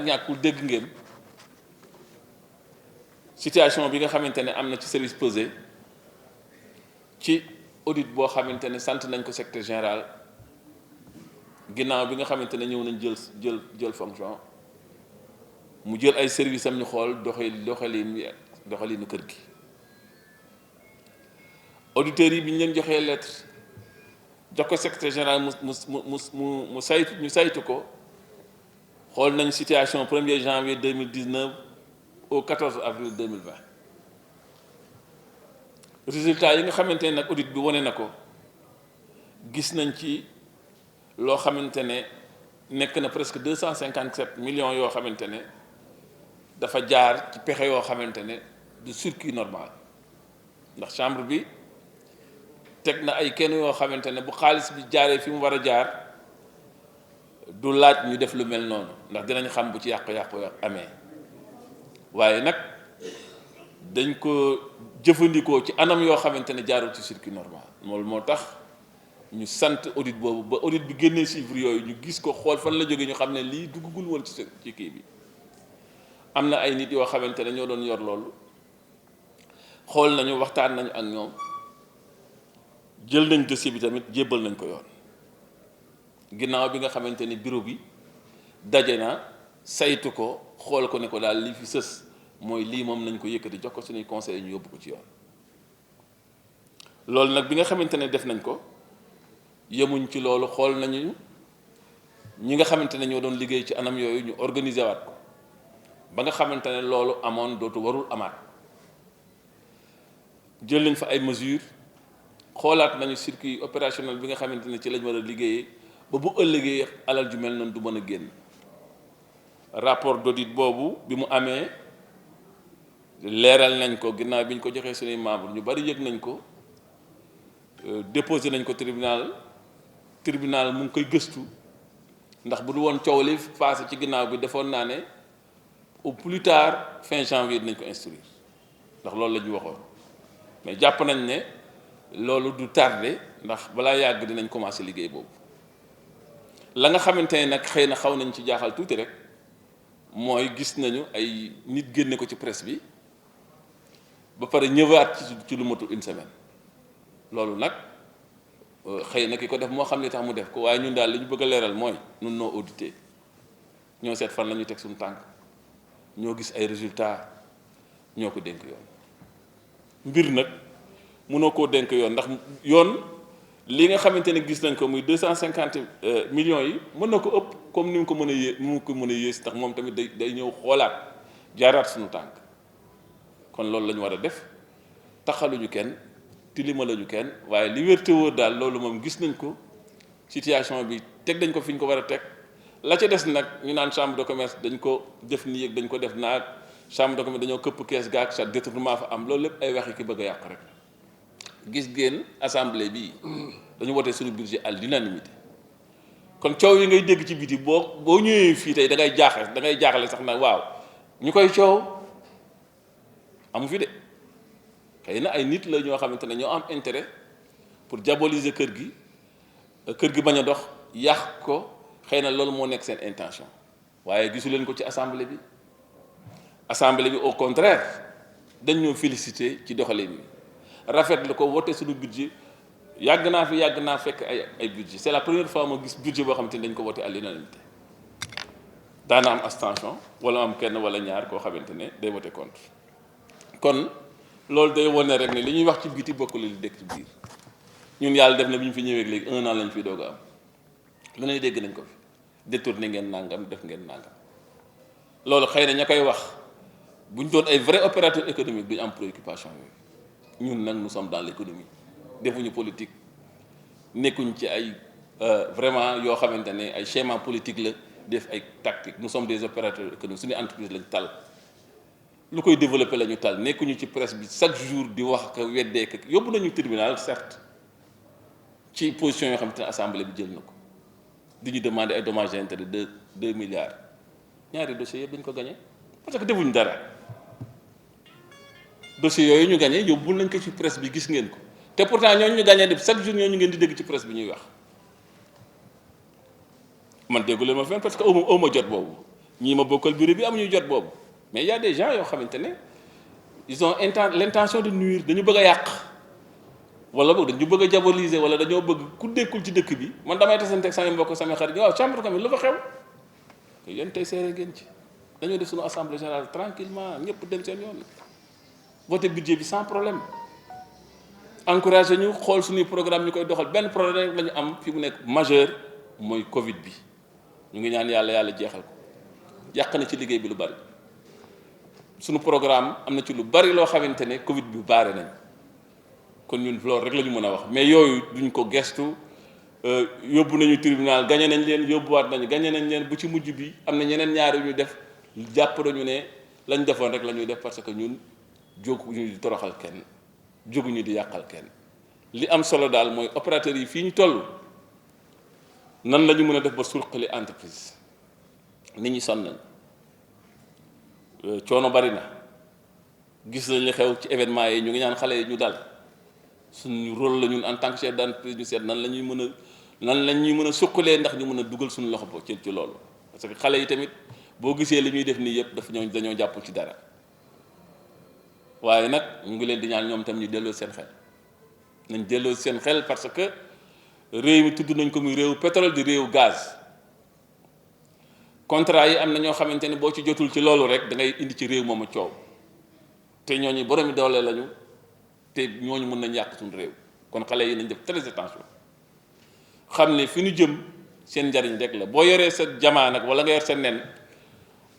ñàkkul dégg ngeen situation bi nga xamante ne am na ci service pesé ci audit boo xamante ne sant nañ ko secrétaire général ginnaaw bi nga xamante ne ñëw nañ jël fonction mu jël ay service am ñu xool doxalinu kër gi auditeurs yi bi ñu leen joxee lettre jox ko secrétaire général mu saytu ko xool nañ situation 1er janvier 2019 au 14 avril 2020 résultat yi nga xamante ne nag audit bi wane na ko gis nañ ci loo xamante ne nekk na presque 257 millions yoo xamante ne dafa jaar ci pexe yoo xamante ne du circuit normal ndax chambre bi teg na ay kenn yoo xamante ne bu xaalis bi jaaree fi mu war a jaar du laaj ñu def lu mel noonu ndax dinañ xam bu ci yàqu-yàqu amee waaye nag dañ ko jëfandikoo ci anam yoo xamante ne jaarul ci circuit normal loolu moo tax ñu sant audit boobu ba audit bi génnee chiffres yooyu ñu gis ko xool fan la jógee ñu xam ne lii duggagul woon ci kii bi am na ay nit yoo xamante ne ñoo doon yor loolu xool nañu waxtaan nañu ak ñoom jël nañ dossier bi tamit jébbal nañ ko yoon ginnaaw bi nga xamante ni bureau bi daje na saytu ko xool ko ne ko daal li fi sës mooy lii moom nañ ko yëkkati jox ko suñuy conseil ñu yóbbu ko ci yoon loolu nag bi nga xamante ne def nañ ko yemuñ ci loolu xool nañu ñi nga xamante ne ñoo doon liggéey ci anam yooyu ñu organiser waat ko ba nga xamante ne loolu amoon dootu warul amaat jël nañ fa ay mesures xoolaat nañu circuit opérationnel bi nga xamante ne ci lañ war a liggéeyee ba bu ëllëgee alal ju mel noonu du mën a génn rapport d'audit boobu bi mu amee leeral nañ ko ginnaaw bi ñu ko joxee suñuy membre ñu bari yëg nañ ko déposé nañ ko tribunal mu ngi koy gëstu ndax bu du woon coow li passé ci ginnaaw bi defoon naa ne au plus tard fin janvier dinañ ko instruire ndax loolu la ñu waxoon mais jàpp nañ ne loolu du tardé ndax balaa yàgg dinañ commencé liggéey boobu la nga xamante ne nag xëy na xaw nañ ci jaaxal tuuti rek mooy gis nañu ay nit génne ko ci presse bi ba pare ñëwaat ci lu matul une semaine loolu nag xëy na ki ko def moo xam ne tax mu def ko waaye ñun daal li ñu bëgg a leeral mooy ñun noo audité ñoo seet fan la ñuy teg suñu tànk ñoo gis ay résultats ñoo ko dénk yoon mbir nag mënoo koo dénk yoon ndax yoon li nga xamante ne gis nañ ko muy 250 millions yi mën na ko ëpp comme ni mu ko mën a yées ndax moom tamit day ñëw xoolaat jaaraat suñu tànk kon loolu la ñu war a def taxaluñu kenn tilimaluñu kenn waaye li wér te wóor daal loolu moom gis nañ ko situation bi teg dañ ko fi ñu ko war a teg la ca des nag ñu naan chambre de commerce dañ ko def nii ak dañ ko def naag chambre de commerce dañoo këpp kees gaak sa détournement fa am loolu lépp ay waxi ki bëgg a yàq rek gis ngeen assemblée bi dañu wote suñu budget à l'unanimité kon coow yi ngay dégg ci biti boo ñëwee fii tey da ngay jaaxle sax nag waaw ñu koy coow amu fi de xëy na ay nit la ñoo xamante ne ñoo am intérêt pour diaboliser kër gi bañ a dox yàq ko xëy na loolu moo nekk seen intention waaye gisu leen ko ci assemblée bi au contraire dañ ñoo féliciter ci doxalin bi rafetlu ko wote suñu budget yàgg naa fekk ay budget c'est la première fois ma gis budget boo xamante ni dañ ko wote à l'unanimité daana am abstention wala am kenn wala ñaar koo xamante ne day wote contre kon loolu day wane rek ne li ñuy wax ci biti bokkul li dëkk ci biir ñun yàlla def na bi ñu fi ñëwee léegi 1 an lañ fi doog a am lu ne dégg nañ ko fi détourné ngeen nangam def ngeen nangam loolu xëy na ña koy wax bu ñu doon ay vrai opérateur économique duñu am préoccupation yooyu ñun nag nous sommes dans l'économie defuñu politique nekkuñ ci ay vraiment yoo xamante ne ay schéma politique la def ay tactique nous sommes des opérateurs économiques suñu entreprise lañ tal lu koy développer la ñu tal nekkuñu ci presse bi chaque jour di wax ko weddee ko yóbbu nañu tribunal certes ci position yoo xamante ne assemblée bi jël na ko di ñu demander ay dommages et intérêts de 2 milliards ñaari dossiers yëpp dañ ko gagné parce que defuñ dara dossiers yooyu ñu gagné yóbbul nañ ko ci presse bi gis ngeen ko te pourtant ñooñu ñu gagné def chaque jour ñooñu ngeen di dégg ci presse bi ñuy wax man déggu leen ma fenn parce que aw ma jot boobu ñii ma bokkal bureau bi amuñu jot boobu mais il y a des gens yoo xamante ne ils ont l'intention de nuire, dañu bëgg a yàq wala boog dañu bëgg a diaboliser wala dañoo bëgg ku dekkul ci dëkk bi man damay tasanteeg samay mbokk samay xarit waaw chambre de commerce lu fa xew te yéen tey seere ngeen ci dañoo def suñu assemblée générale tranquillement ñëpp dem seen yoon voté budget bi sans problème encouragé ñu xool suñuy programme ñu koy doxal benn problème la ñu am fi mu nekk majeur mooy Covid bi ñu ngi ñaan yàlla jeexal ko yàq na ci liggéey bi lu bari suñu programme am na ci lu bari loo xamante ne Covid bi baare nañ kon ñun loolu rek la ñu mën a wax mais yooyu duñ ko gestu yóbbu nañu tribunal gagné nañ leen yóbbuwaat nañu gagné nañ leen bu ci mujj bi am na ñeneen ñaari ñu def jàpp nañu ne lañ defoon rek la ñuy def parce que ñun jóguñu di toroxal kenn jóguñu di yàqal kenn li am solo daal mooy opérateurs yi fii ñu toll nan la ñu mën a def ba suqali entreprise nit ñi sonn nañ coono bari na gis nañ li xew ci événement yi ñu ngi ñaan xale yi ñu dal suñu rôle la ñun en tant que chef d'entreprise ñu seet nan la ñuy mën a suqalee ndax ñu mën a dugal suñu loxo bo ci loolu parce que xale yi tamit boo gisee li ñuy def nii yëpp dañoo jàppul ci dara waaye nag ñu ngi leen di ñaan ñoom tam ñu delloo seen xel nañ delloo seen xel parce que réew mi tudd nañ ko muy réewu pétrole di réewu gaz contrat yi am na ñoo xamante ne boo ci jotul ci loolu rek da ngay indi ci réew moomu coow te ñooñu boromi doole lañu te ñooñu mën nañ yàq suñu réew kon xale yi nañ def très attention xam ne fi ñu jëm seen njariñ rek la boo yoree sa jamaa nag wala nga yor sa nen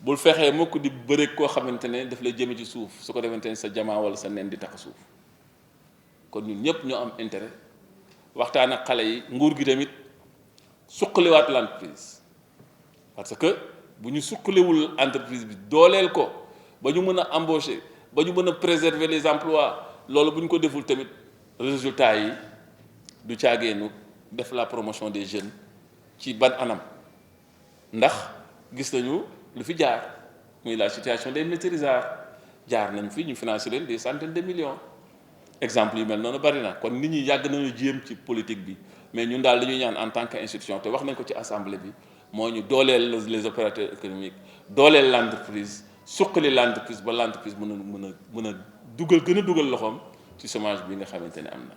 bul fexee mukk di bëreeg koo xamante ne daf lay jëme ci suuf su ko defante ne sa jamaa wala sa nen di tax suuf kon ñun ñëpp ñoo am intérêt waxtaan ak xale yi nguur gi tamit suqaliwaat l'entreprise parce que bu ñu suqaliwul entreprise bi dooleel ko ba ñu mën a embaucher ba ñu mën a préserver les emplois loolu bu ñu ko deful tamit résultat yi du caageenu def la promotion des jeunes ci ban anam ndax gis nañu lu fi jaar muy la situation des maîtrisards jaar nañ fi ñu financé leen des centaines de millions exemple yu mel noonu bari na kon nit ñi yàgg nañu jéem ci politique bi mais ñun daal li ñuy ñaan en tant que institution te wax nañ ko ci assemblée bi moo ñu dooleel les opérateurs économiques dooleel l'entreprise suqali l'entreprise ba l'entreprise mën a dugal gën a dugal loxoom ci chômage bi nga xamante ne am na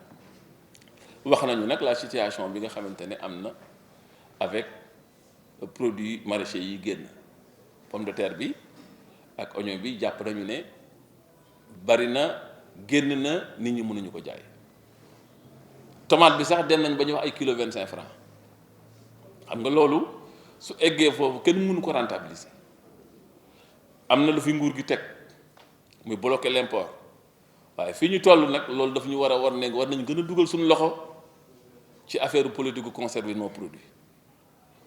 wax nañu nag la situation bi nga xamante ne am na avec produits maraîchers yi génn pomme de terre bi ak oignon bi jàpp nañu ne bari na génn na nit ñi mënuñu ko jaay tomate bi sax dem nañ ba ñu wax ay kilo 25 francs xam nga loolu su eggee foofu kenn mënu ko rentabiliser am na lu fi nguur gi teg muy bloquer l'import waaye fii ñu toll nag loolu daf ñu war nañu gën a dugal suñu loxo ci affaire politique gu conserver nos produits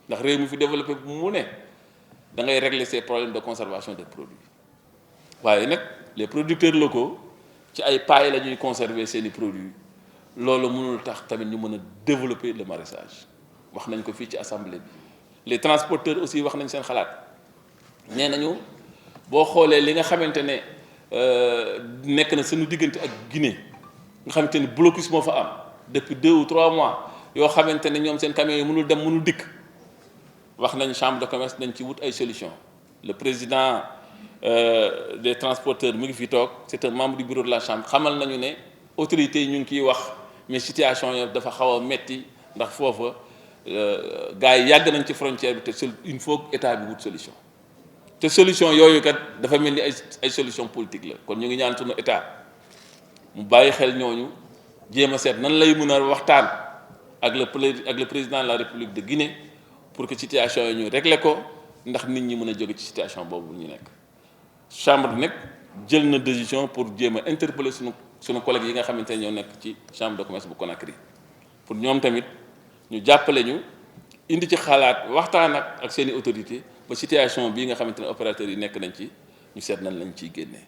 ndax réew mi fi développé mu ne da ngay régler ces problèmes de conservation des produits waaye nag les producteurs locaux ci ay pailles la ñuy conserver seeni produits loolu mënul tax tamit ñu mën a développer le maraîchage wax nañ ko fii ci assemblée bi les transporteurs aussi wax nañ seen xalaat nee nañu boo xoolee li nga xamante ne nekk na suñu diggante ak Guinée nga xamante ni blocus moo fa am depuis 2 ou 3 mois yoo xamante ne ñoom seen camions yi mënul dem mënul dikk wax nañ chambre de commerce nañ ci wut ay solution le président des transporteurs mu ngi fi toog c'est un membre du bureau de la chambre xamal nañu ne autorités yi ñu ngi ciy wax mais situation yi dafa xaw a metti ndax foofa gars yi yàgg nañ ci frontière bi te il faut que état bi wut solution te solution yooyu kat dafa mel ni ay solution politique la kon ñu ngi ñaan sunu état mu bàyyi xel ñooñu jéem a seet nan lay mën a waxtaan ak le président de la République de Guinée pour que situation yi ñu régler ko ndax nit ñi mën a jóge ci situation boobu ñu nekk chambre bi nag jël na décision pour jéem a interpeller sunu collègues yi nga xamante ne ñoo nekk ci chambre de commerce bu Conakry pour ñoom tamit ñu jàppale ñu indi ci xalaat waxtaan ak seeni autorité ba situation bii nga xamante ne opérateurs yi nekk nañ ci ñu seet nañ lañ ciy génnee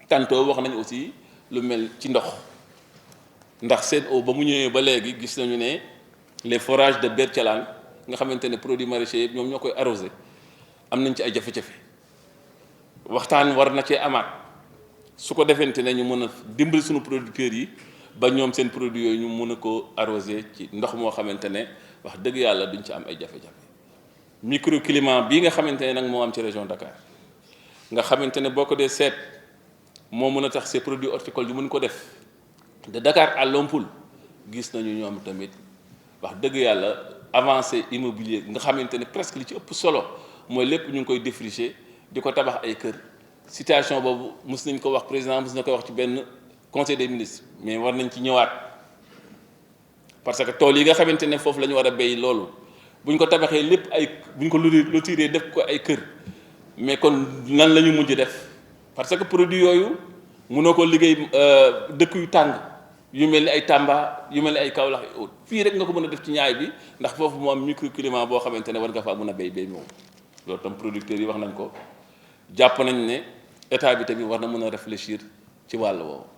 tantôt wax nañ aussi lu mel ci ndox ndax Sen'Eau ba mu ñëwee ba léegi gis nañu ne les forages de Bertialane nga xamante ne produits maraîchers yëpp ñoom ñoo koy arrosé am nañ ci ay jafe-jafe waxtaan war na cee amaat su ko defente ne ñu mën a dimbali suñu producteurs yi ba ñoom seen produits yooyu ñu mën a ko arrosé ci ndox moo xamante ne wax dëgg yàlla duñ ci am ay jafe-jafe microclimat bii nga xamante ne nag moo am ci région Dakar nga xamante ne boo ko dee seet moo mën a tax ces produits horticoles yu mën ko def de Dakar à Lompoul gis nañu ñoom tamit wax dëgg yàlla avancé immobilier nga xamante ne presque li ci ëpp solo mooy lépp ñu ngi koy défricher di ko tabax ay kër situation boobu mus nañ ko wax président mus na ko wax ci benn conseil des ministres mais war nañ ci ñëwaat parce que tool yi nga xamante ne foofu la ñu war a béy loolu buñ ko tabaxee lépp ay buñ ko lotiré def ko ay kër mais kon nan la ñu mujj def parce que produit yooyu mënoo ko liggéey dëkk yu tàng yu mel ni ay Tamba yu mel ni ay Kaolack yu autre fii rek nga ko mën a def ci ñaay bi ndax foofu moo am microclimat boo xamante ne war nga faa mën a béy moom loolu tam producteurs yi wax nañ ko jàpp nañ ne état bi tamit war na mën a réfléchir ci wàll woowu.